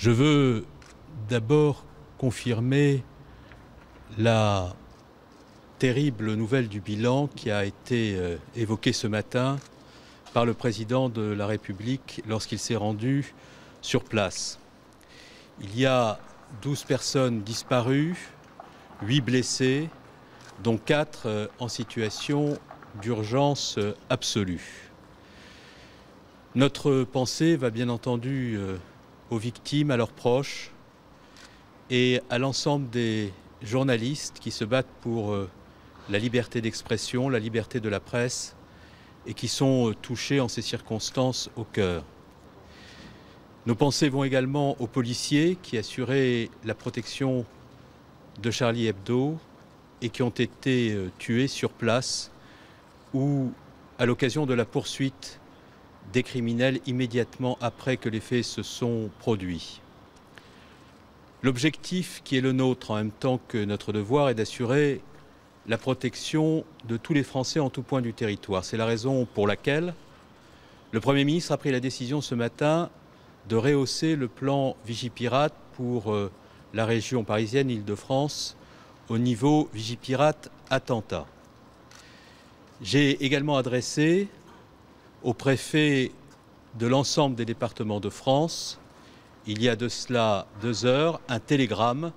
Je veux d'abord confirmer la terrible nouvelle du bilan qui a été évoquée ce matin par le président de la République lorsqu'il s'est rendu sur place. Il y a 12 personnes disparues, 8 blessés, dont 4 en situation d'urgence absolue. Notre pensée va bien entendu aux victimes, à leurs proches et à l'ensemble des journalistes qui se battent pour la liberté d'expression, la liberté de la presse et qui sont touchés en ces circonstances au cœur. Nos pensées vont également aux policiers qui assuraient la protection de Charlie Hebdo et qui ont été tués sur place ou à l'occasion de la poursuite des criminels immédiatement après que les faits se sont produits. L'objectif qui est le nôtre en même temps que notre devoir est d'assurer la protection de tous les Français en tout point du territoire. C'est la raison pour laquelle le Premier ministre a pris la décision ce matin de rehausser le plan Vigipirate pour la région parisienne, Île-de-France, au niveau Vigipirate attentat. J'ai également adressé aux préfets de l'ensemble des départements de France, il y a de cela 2 heures, un télégramme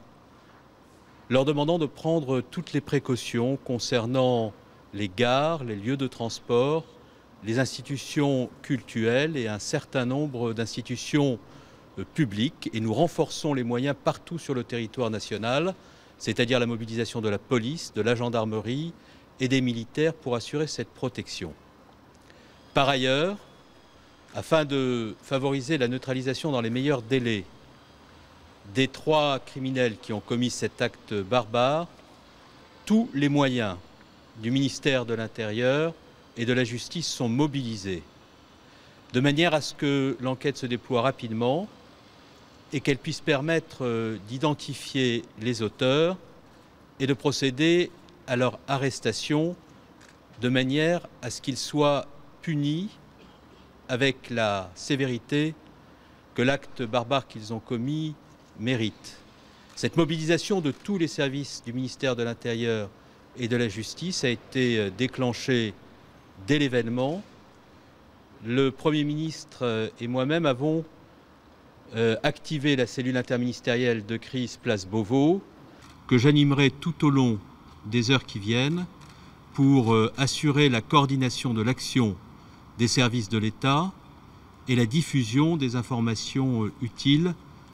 leur demandant de prendre toutes les précautions concernant les gares, les lieux de transport, les institutions cultuelles et un certain nombre d'institutions publiques. Et nous renforçons les moyens partout sur le territoire national, c'est-à-dire la mobilisation de la police, de la gendarmerie et des militaires pour assurer cette protection. Par ailleurs, afin de favoriser la neutralisation dans les meilleurs délais des 3 criminels qui ont commis cet acte barbare, tous les moyens du ministère de l'Intérieur et de la Justice sont mobilisés, de manière à ce que l'enquête se déploie rapidement et qu'elle puisse permettre d'identifier les auteurs et de procéder à leur arrestation de manière à ce qu'ils soient punis avec la sévérité que l'acte barbare qu'ils ont commis mérite. Cette mobilisation de tous les services du ministère de l'Intérieur et de la Justice a été déclenchée dès l'événement. Le Premier ministre et moi-même avons activé la cellule interministérielle de crise Place Beauvau, que j'animerai tout au long des heures qui viennent pour assurer la coordination de l'action des services de l'État et la diffusion des informations utiles